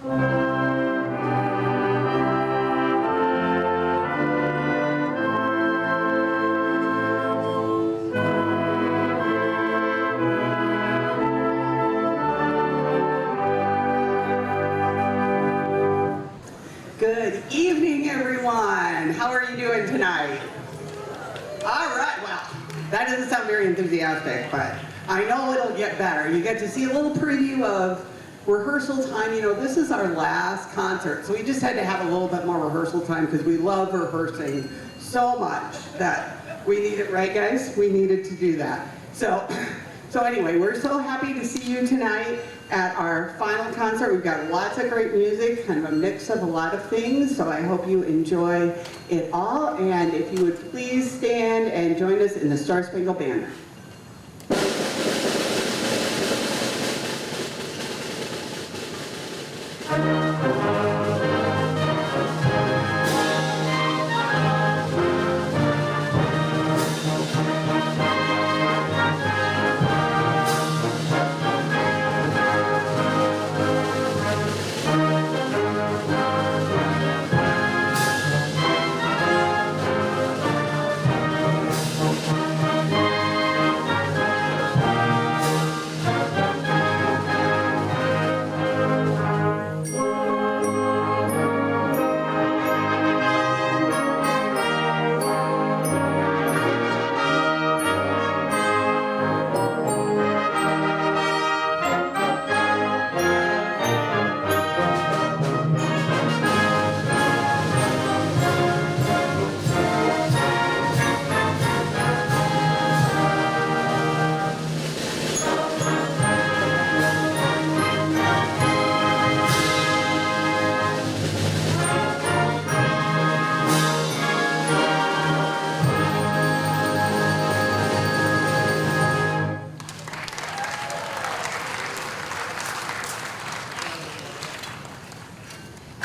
Good evening, everyone. How are you doing tonight? All right, well, that doesn't sound very enthusiastic, but I know it'll get better. You get to see a little preview of rehearsal time. You know, this is our last concert, so we just had to have a little bit more rehearsal time because we love rehearsing so much that we need it, right, guys? We needed to do that. So anyway, we're so happy to see you tonight at our final concert. We've got lots of great music, kind of a mix of a lot of things, so I hope you enjoy it all. And if you would please stand and join us in the Star Spangled Banner.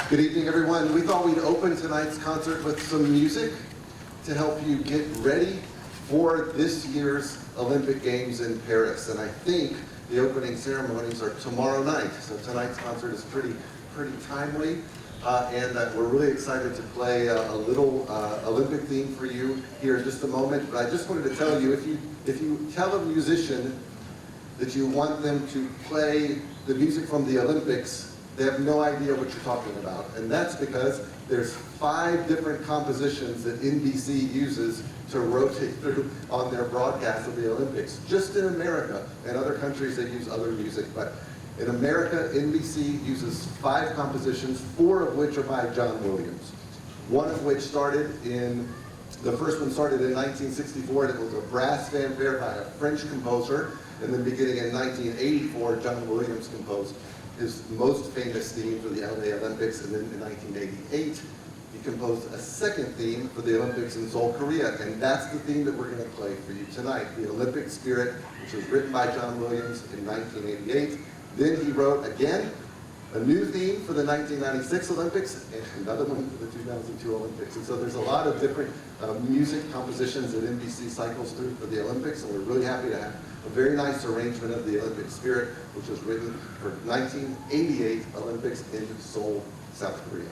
Good evening, everyone. We thought we'd open tonight's concert with some music to help you get ready for this year's Olympic Games in Paris. And I think the opening ceremonies are tomorrow night. So tonight's concert is pretty timely. And we're really excited to play a little Olympic theme for you here in just a moment. But I just wanted to tell you, if you tell a musician that you want them to play the music from the Olympics, they have no idea what you're talking about. And that's because there's 5 different compositions that NBC uses to rotate through on their broadcast of the Olympics. Just in America. In other countries, they use other music. But in America, NBC uses 5 compositions, 4 of which are by John Williams. One of which the first one started in 1964, and it was a brass fanfare by a French composer. And then beginning in 1984, John Williams composed his most famous theme for the LA Olympics, and then in 1988, he composed a second theme for the Olympics in Seoul, Korea, and that's the theme that we're going to play for you tonight, the Olympic Spirit, which was written by John Williams in 1988. Then he wrote, again, a new theme for the 1996 Olympics, and another one for the 2002 Olympics. And so there's a lot of different music compositions that NBC cycles through for the Olympics, and we're really happy to have a very nice arrangement of the Olympic Spirit, which was written for 1988 Olympics in Seoul, South Korea.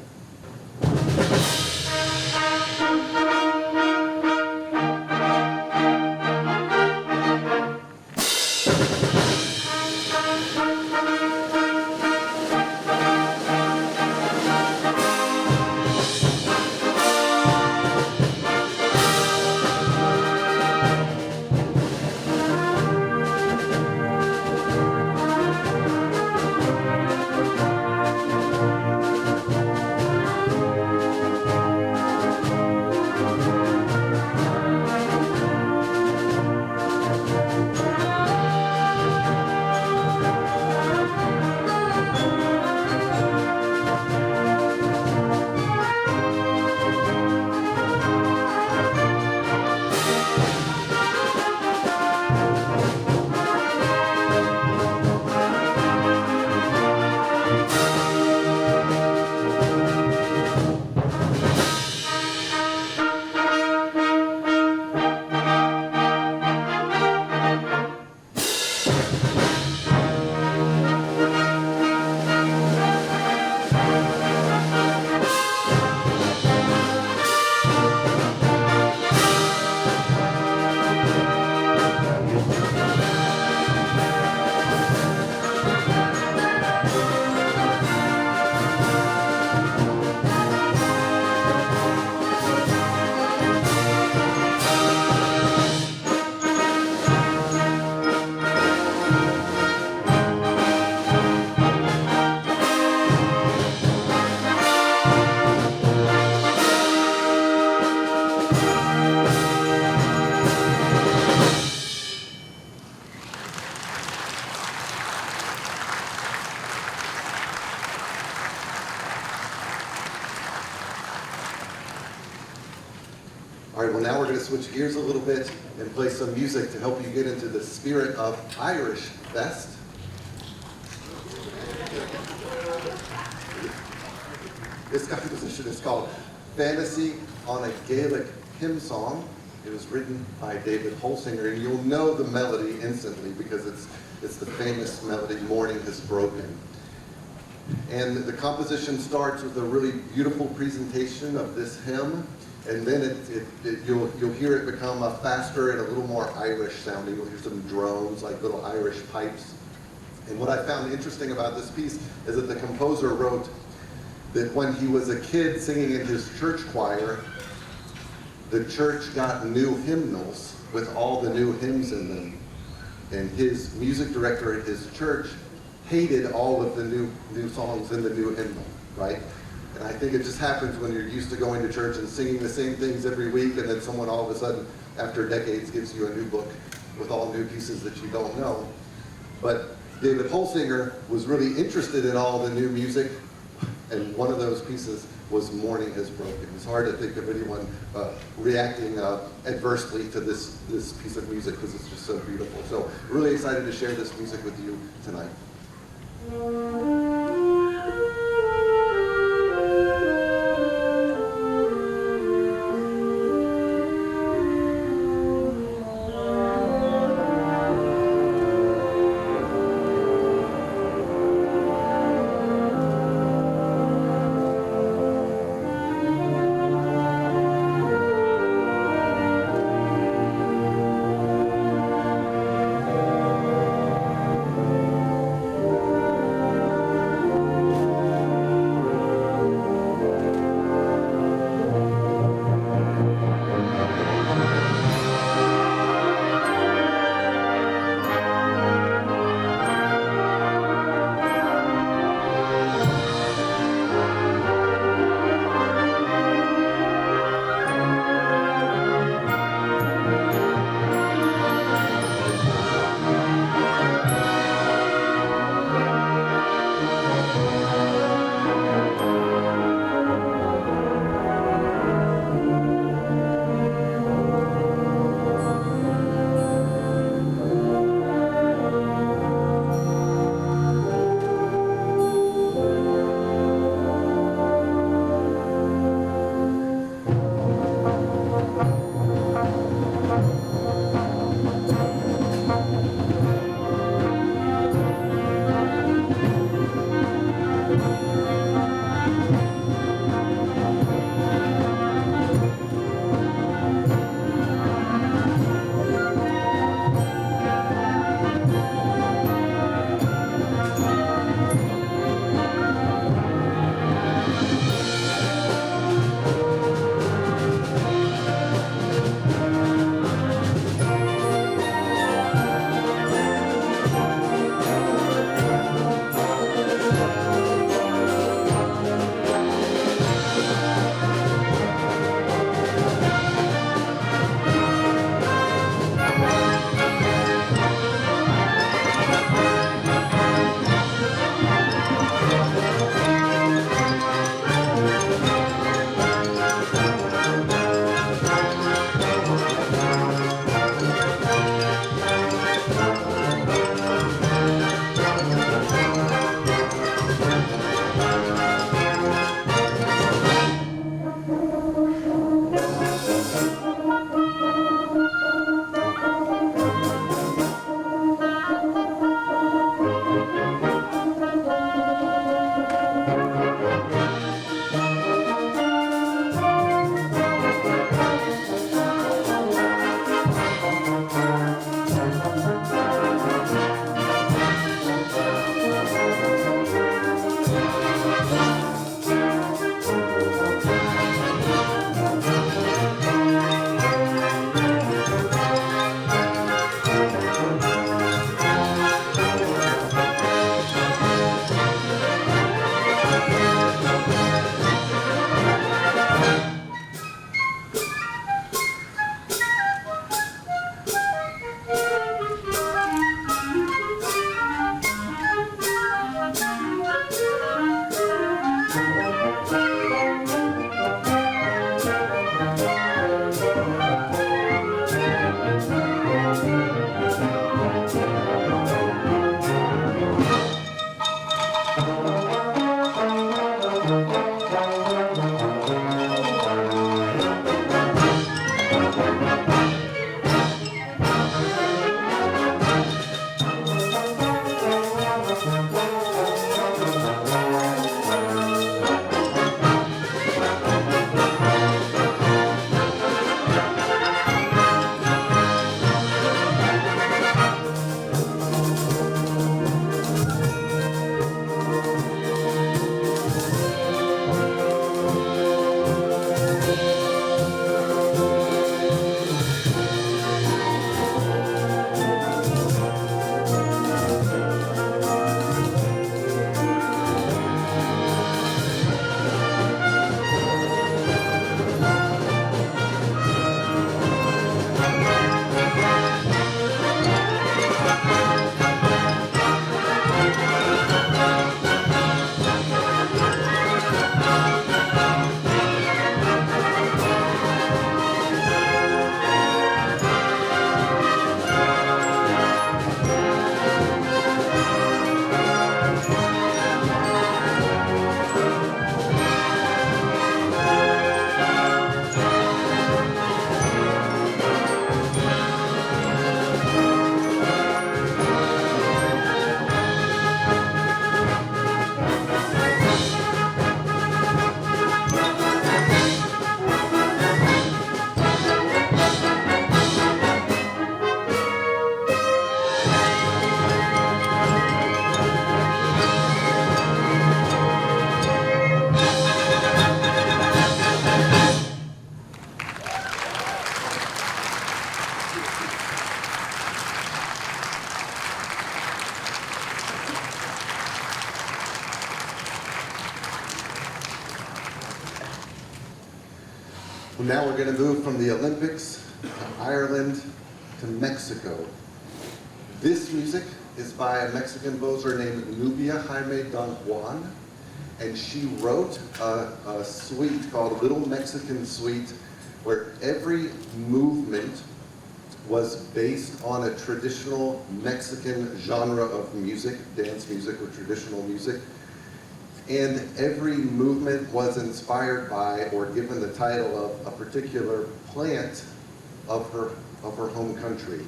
All right, well now we're going to switch gears a little bit and play some music to help you get into the spirit of Irish Fest. This composition is called Fantasy on a Gaelic Hymnsong. It was written by David Holsinger, and you'll know the melody instantly because it's the famous melody, Morning Has Broken. And the composition starts with a really beautiful presentation of this hymn, and then you'll hear it become faster and a little more Irish sounding. You'll hear some drones, like little Irish pipes. And what I found interesting about this piece is that the composer wrote that when he was a kid singing in his church choir, the church got new hymnals with all the new hymns in them. And his music director at his church hated all of the new songs in the new hymnal, right? And I think it just happens when you're used to going to church and singing the same things every week, and then someone all of a sudden, after decades, gives you a new book with all new pieces that you don't know. But David Holsinger was really interested in all the new music, and one of those pieces was Morning Has Broken. It's hard to think of anyone reacting adversely to this piece of music because it's just so beautiful. So really excited to share this music with you tonight. Now we're going to move from the Olympics to Ireland to Mexico. This music is by a Mexican composer named Nubia, Jaime Donjuan, and she wrote a suite called Little Mexican Suite, where every movement was based on a traditional Mexican genre of music, dance music or traditional music. And every movement was inspired by or given the title of a particular plant of her home country.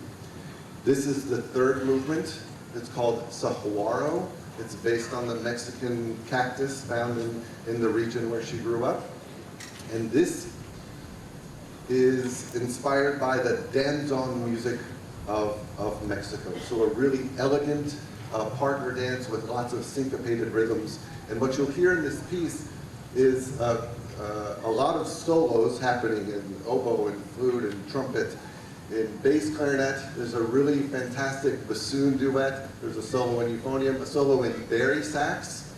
This is the third movement. It's called Sahuaro. It's based on the Mexican cactus found in the region where she grew up. And this is inspired by the danzón music of Mexico. So a really elegant partner dance with lots of syncopated rhythms. And what you'll hear in this piece is a lot of solos happening in oboe and flute and trumpet. In bass clarinet, there's a really fantastic bassoon duet. There's a solo in euphonium, a solo in bari sax,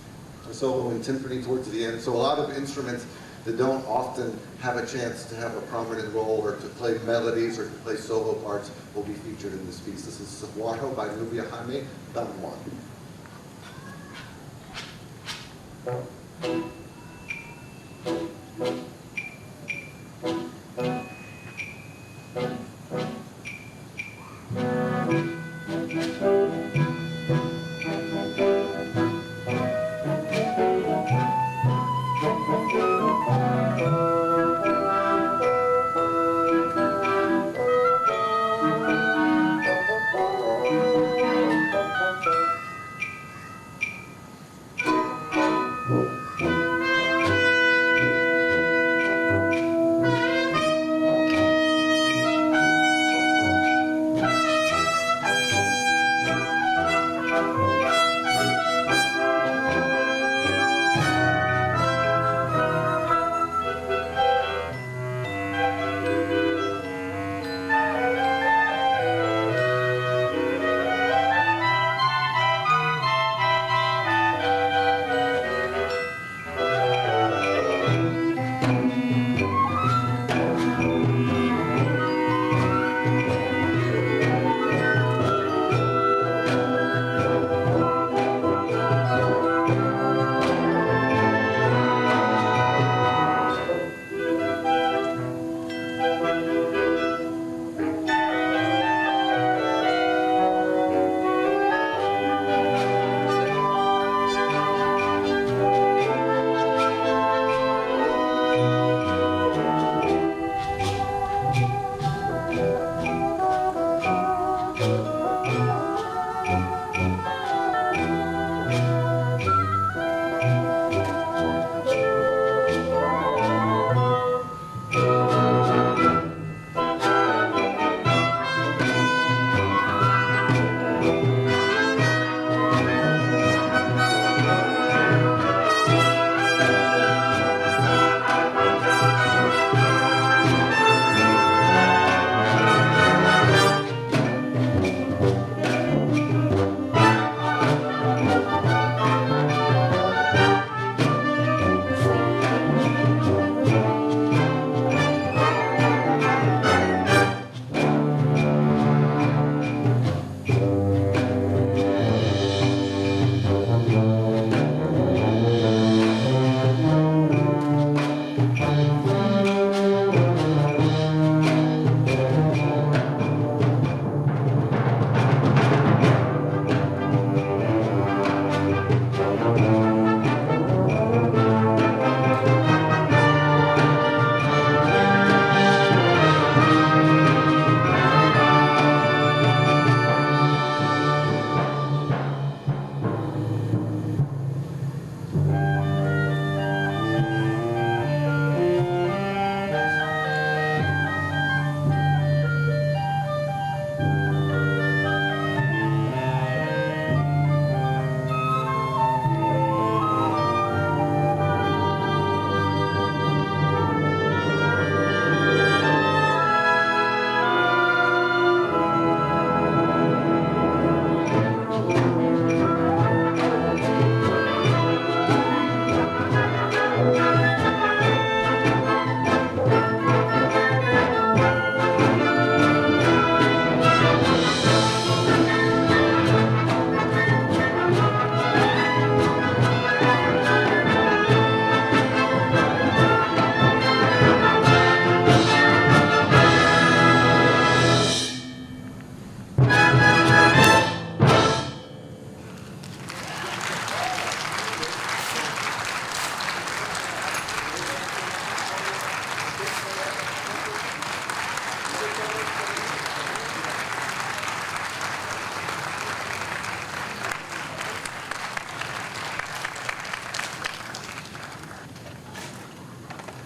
a solo in timpani towards the end. So a lot of instruments that don't often have a chance to have a prominent role or to play melodies or to play solo parts will be featured in this piece. This is Sahuaro by Nubia Jaime Donjuan.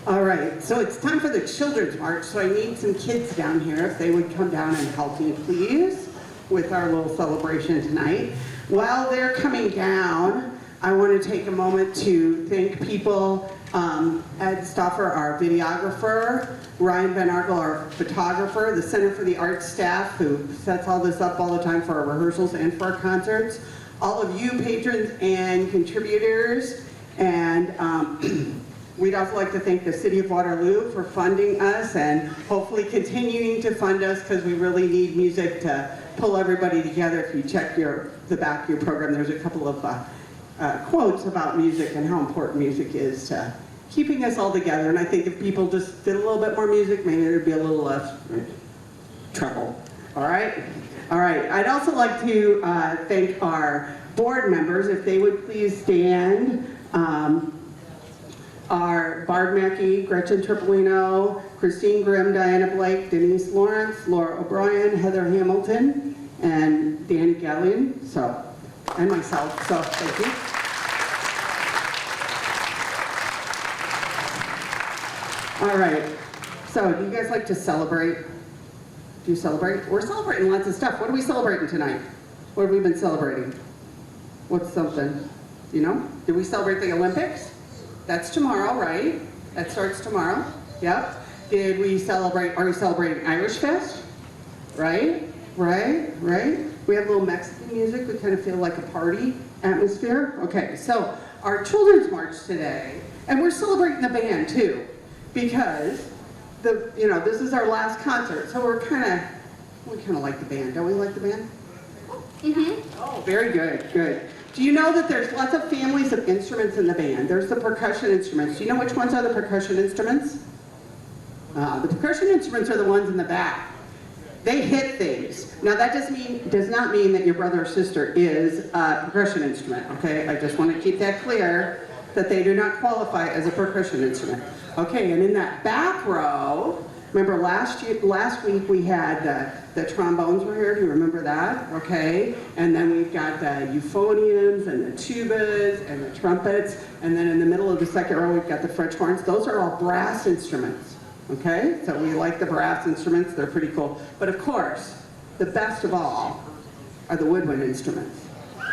All right, so it's time for the Children's March, so I need some kids down here, if they would come down and help me, please, with our little celebration tonight. While they're coming down, I want to take a moment to thank people, Ed Stoffer, our videographer, Ryan Van Arkel, our photographer, the Center for the Arts staff, who sets all this up all the time for our rehearsals and for our concerts, all of you patrons and contributors, and we'd also like to thank the City of Waterloo for funding us and hopefully continuing to fund us, because we really need music to pull everybody together. If you check the back of your program, there's a couple of quotes about music and how important music is to keeping us all together. And I think if people just did a little bit more music, maybe there'd be a little less trouble. All right? All right. I'd also like to thank our board members, if they would please stand. Our Barb Mackey, Gretchen Tripolino, Christine Grimm, Diana Blake, Denise Lawrence, Laura O'Brien, Heather Hamilton, and Danny Gallion, and myself, so thank you. All right, so do you guys like to celebrate? Do you celebrate? We're celebrating lots of stuff. What are we celebrating tonight? What have we been celebrating? What's something? Do you know? Did we celebrate the Olympics? That's tomorrow, right? That starts tomorrow. Yep. Did we celebrate, are we celebrating Irish Fest? Right? Right? Right? We have a little Mexican music. We kind of feel like a party atmosphere. Okay, so our Children's March today, and we're celebrating the band too, because this is our last concert, so we kind of like the band. Don't we like the band? Mm-hmm. Oh, very good, good. Do you know that there's lots of families of instruments in the band? There's the percussion instruments. Do you know which ones are the percussion instruments? The percussion instruments are the ones in the back. They hit things. Now that does not mean that your brother or sister is a percussion instrument, okay? I just want to keep that clear, that they do not qualify as a percussion instrument. Okay, and in that back row, remember last week we had the trombones were here, do you remember that? Okay, and then we've got the euphoniums and the tubas and the trumpets, and then in the middle of the second row we've got the French horns. Those are all brass instruments, okay? So we like the brass instruments, they're pretty cool. But of course, the best of all are the woodwind instruments.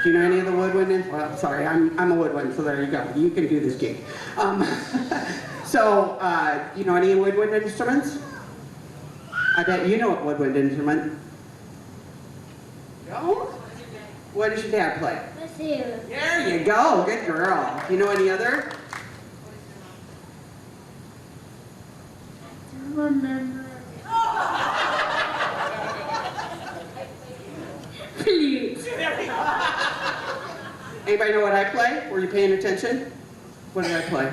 Do you know any of the woodwind instruments? Well, sorry, I'm a woodwind, so there you go. You can do this gig. So, you know any woodwind instruments? I bet you know what woodwind instrument. No? What does your dad play? Bassoon. There you go, good girl. You know any other? I don't remember. Please. Anybody know what I play? Were you paying attention? What did I play?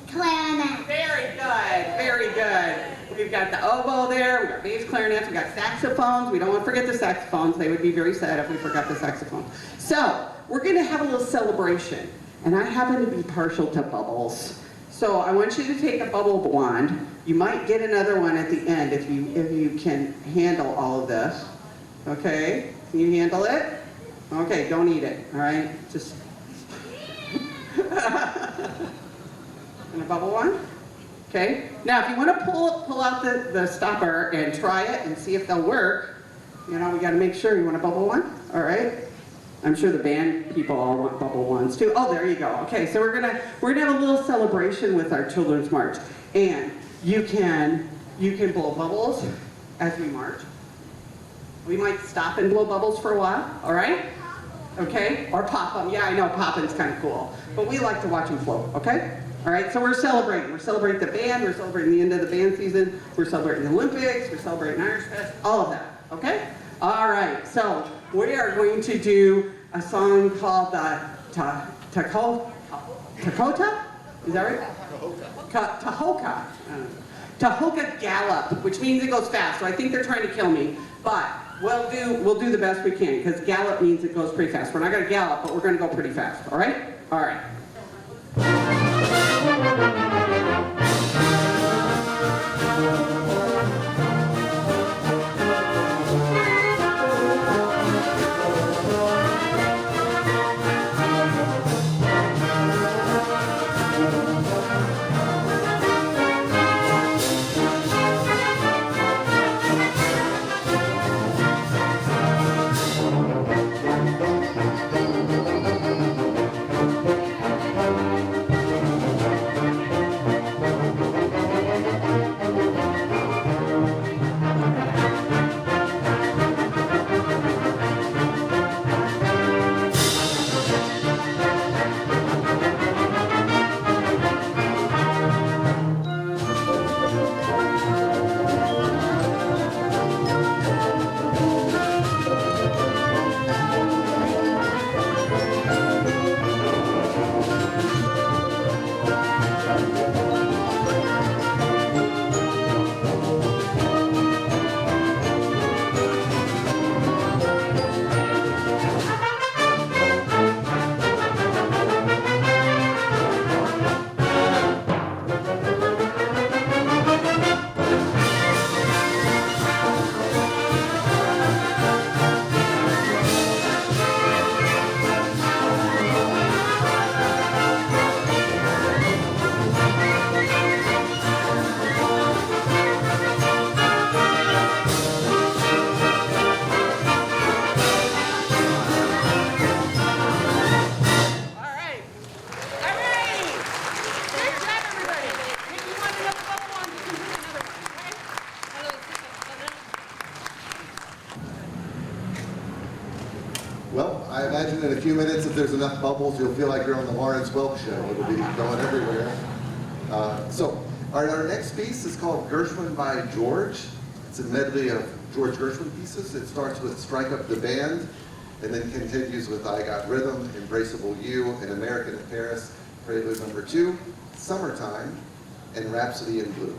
Clarinet. Very good, very good. We've got the oboe there, we've got bass clarinets, we've got saxophones. We don't want to forget the saxophones. They would be very sad if we forgot the saxophones. So, we're going to have a little celebration. And I happen to be partial to bubbles. So I want you to take a bubble wand. You might get another one at the end if you can handle all of this. Okay? Can you handle it? Okay, don't eat it, all right? Just... And a bubble one. Okay. Now, if you want to pull out the stopper and try it and see if they'll work, we got to make sure. You want a bubble one. All right. I'm sure the band people all want bubble ones too. Oh, there you go. Okay. So we're gonna have a little celebration with our Children's March, and you can blow bubbles as we march. We might stop and blow bubbles for a while. All right. Okay. Or pop them. Yeah, I know popping's kind of cool, but we like to watch them float. Okay. All right, so we're celebrating. We're celebrating the band, we're celebrating the end of the band season, we're celebrating the Olympics, we're celebrating Irish Fest, all of that, okay? All right, so we are going to do a song called the Tahoka? Is that right? Tahoka. Tahoka Galop, which means it goes fast, so I think they're trying to kill me, but we'll do the best we can, because Galop means it goes pretty fast. We're not going to gallop, but we're going to go pretty fast, all right? All right. a few minutes, if there's enough bubbles, you'll feel like you're on the Lawrence Welk show. It'll be going everywhere. Our next piece is called Gershwin by George. It's a medley of George Gershwin pieces. It starts with Strike Up the Band, and then continues with I Got Rhythm, Embraceable You, An American in Paris, Prelude number 2, Summertime, and Rhapsody in Blue.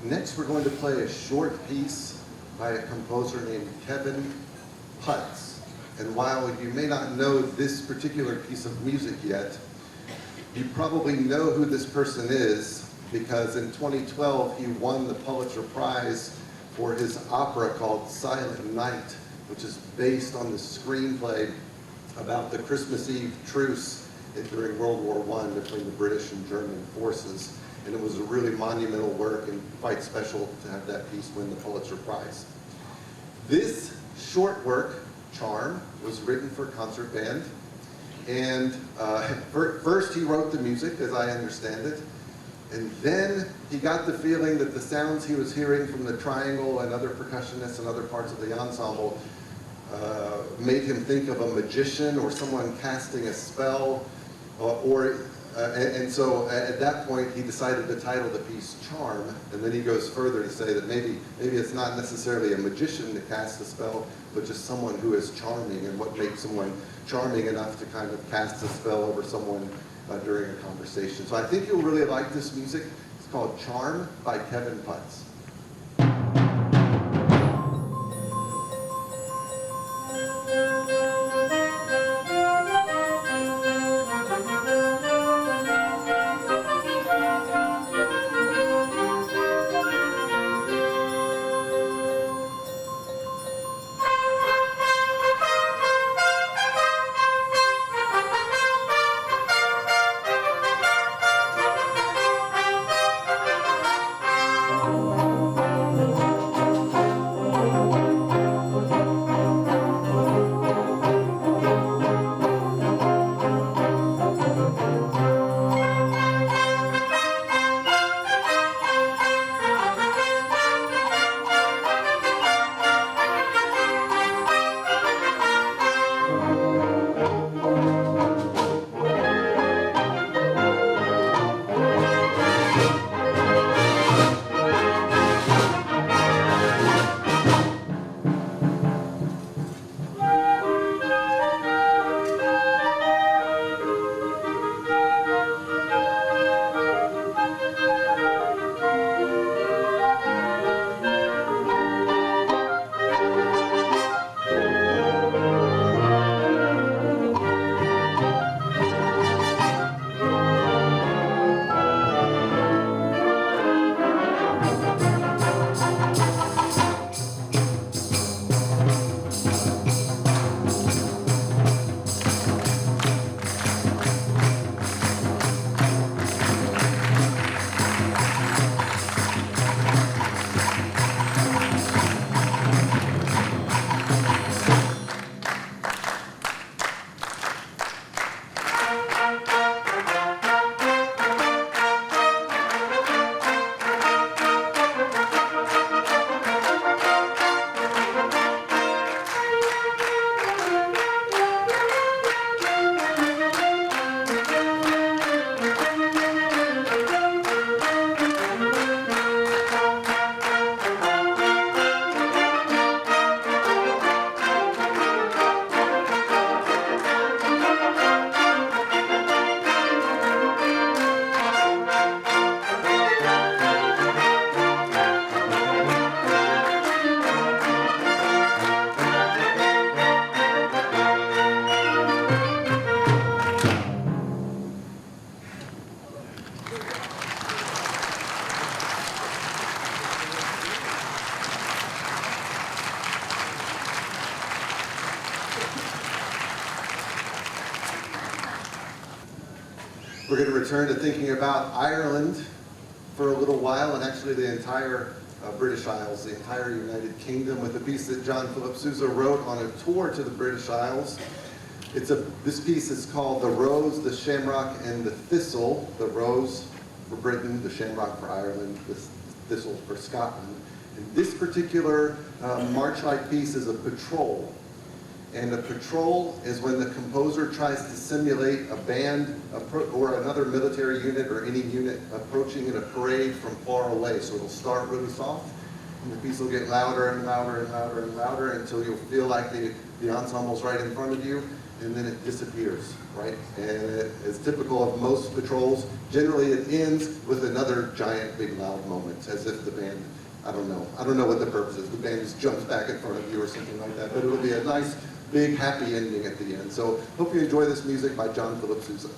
Next, we're going to play a short piece by a composer named Kevin Puxzta. And while you may not know this particular piece of music yet, you probably know who this person is because in 2012 he won the Pulitzer Prize for his opera called Silent Night, which is based on the screenplay about the Christmas Eve truce during World War I between the British and German forces. And it was a really monumental work and quite special to have that piece win the Pulitzer Prize. This short work, Charm, was written for concert band. And first he wrote the music, as I understand it. And then he got the feeling that the sounds he was hearing from the triangle and other percussionists and other parts of the ensemble made him think of a magician or someone casting a spell. And so at that point he decided to title the piece Charm. And then he goes further to say that maybe it's not necessarily a magician to cast a spell, but just someone who is charming, and what makes someone charming enough to kind of cast a spell over someone during a conversation. So I think you'll really like this music. It's called Charm by Kevin Puxzta. We're going to return to thinking about Ireland for a little while, and actually the entire British Isles, the entire United Kingdom, with a piece that John Philip Sousa wrote on a tour to the British Isles. This piece is called The Rose, the Shamrock, and the Thistle. The Rose for Britain, the Shamrock for Ireland, the Thistle for Scotland. And this particular march-like piece is a patrol. And a patrol is when the composer tries to simulate a band or another military unit or any unit approaching in a parade from far away. So it'll start really soft, and the piece will get louder and louder and louder and louder until you'll feel like the ensemble's right in front of you. and then it disappears, right? And it's typical of most patrols. Generally, it ends with another giant, big, loud moment, as if the band, I don't know what the purpose is. The band just jumps back in front of you or something like that, but it'll be a nice, big, happy ending at the end. So hope you enjoy this music by John Philip Sousa.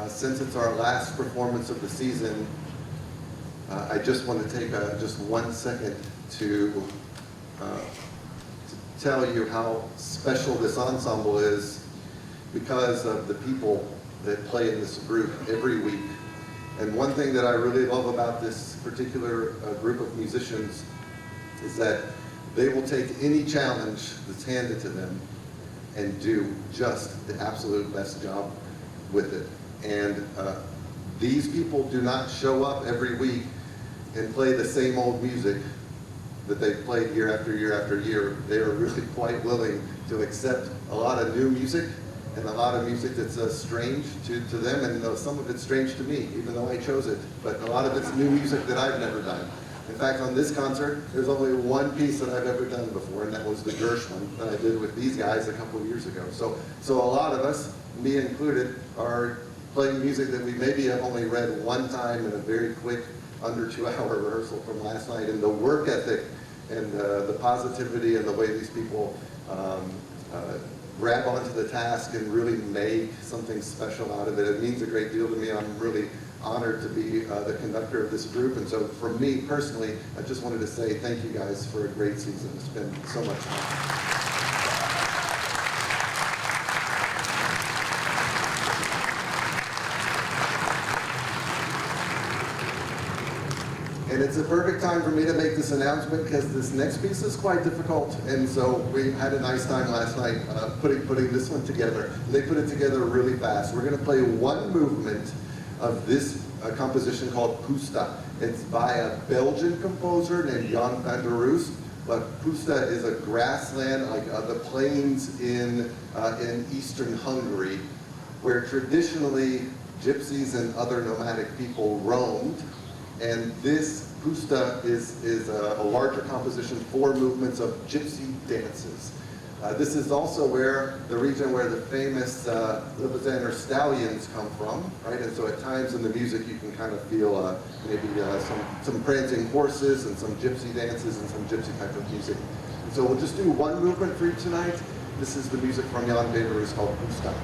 Since it's our last performance of the season, I just want to take just 1 second to tell you how special this ensemble is because of the people that play in this group every week. And one thing that I really love about this particular group of musicians is that they will take any challenge that's handed to them and do just the absolute best job with it. And these people do not show up every week and play the same old music that they've played year after year after year. They are really quite willing to accept a lot of new music and a lot of music that's strange to them, and some of it's strange to me, even though I chose it. But a lot of it's new music that I've never done. In fact, on this concert, there's only one piece that I've ever done before, and that was the Gershwin that I did with these guys a couple of years ago. So a lot of us, me included, are playing music that we maybe have only read one time in a very quick under 2-hour rehearsal from last night. And the work ethic and the positivity and the way these people grab onto the task and really make something special out of it. It means a great deal to me. I'm really honored to be the conductor of this group, and so for me personally, I just wanted to say thank you guys for a great season. It's been so much fun. And it's a perfect time for me to make this announcement because this next piece is quite difficult. And so we had a nice time last night putting this one together. They put it together really fast. We're going to play one movement of this composition called Puxzta. It's by a Belgian composer named Jan van der Roost. But Puxzta is a grassland, like the plains in eastern Hungary, where traditionally gypsies and other nomadic people roamed. And this Puxzta is a larger composition, 4 movements of gypsy dances. This is also where the region where the famous Lavender stallions come from, right? And so at times in the music you can kind of feel maybe some prancing horses and some gypsy dances and some gypsy type of music. And so we'll just do one movement for you tonight. This is the music from Jan van der Roost called Puxzta.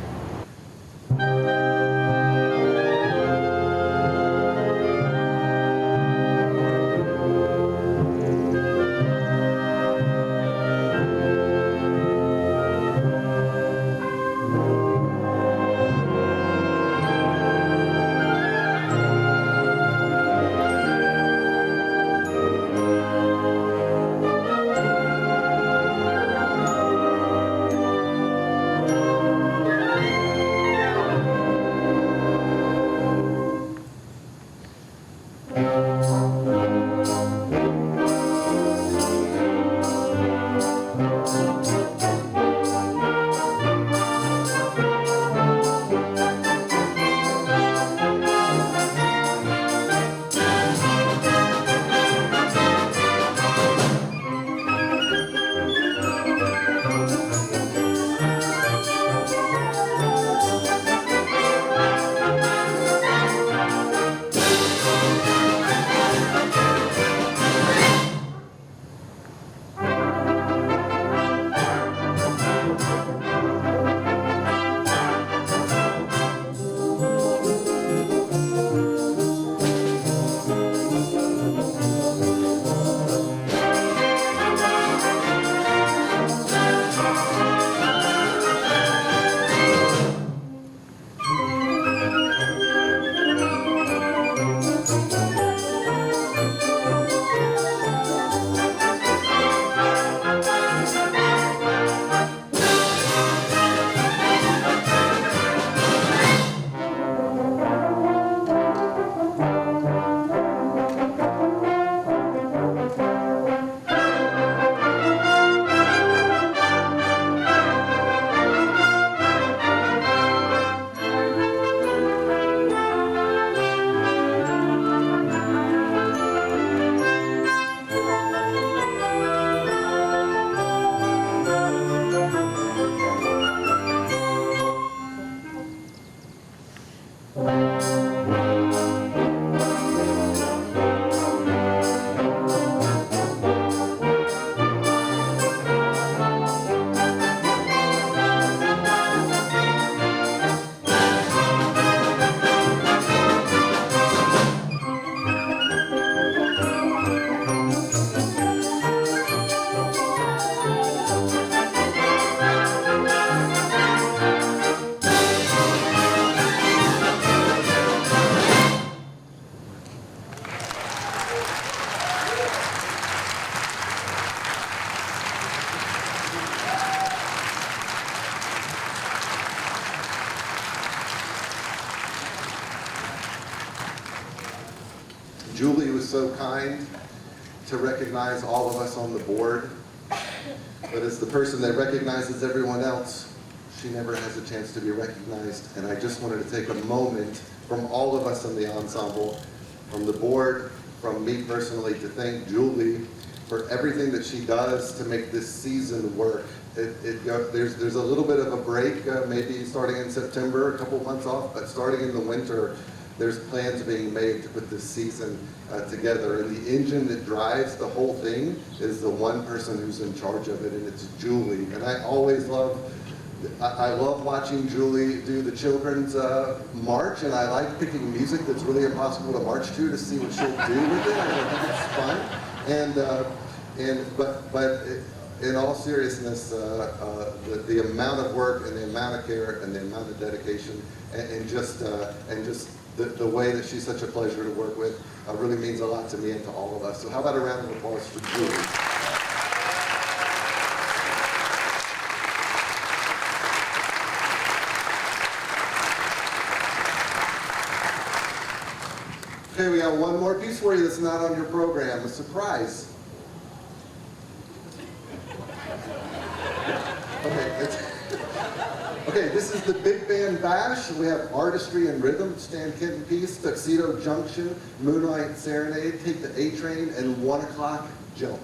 Julie was so kind to recognize all of us on the board, but as the person that recognizes everyone else, she never has a chance to be recognized. And I just wanted to take a moment from all of us in the ensemble, from the board, from me personally, to thank Julie for everything that she does to make this season work. There's a little bit of a break, maybe starting in September, a couple months off, but starting in the winter, there's plans being made to put this season together. And the engine that drives the whole thing is the one person who's in charge of it, and it's Julie. And I always love watching Julie do the children's march, and I like picking music that's really impossible to march to see what she'll do with it. I think it's fun. But in all seriousness, the amount of work and the amount of care and the amount of dedication and just the way that she's such a pleasure to work with really means a lot to me and to all of us. So how about a round of applause for Julie? Okay, we got one more piece for you that's not on your program, a surprise. Okay, this is the Big Band Bash. We have Artistry and Rhythm, Stan Kenton piece, Tuxedo Junction, Moonlight Serenade, Take the A Train, and 1 o'clock Jump.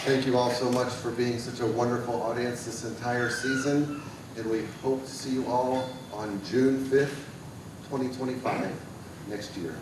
Thank you all so much for being such a wonderful audience this entire season, and we hope to see you all on June 5th, 2025, next year.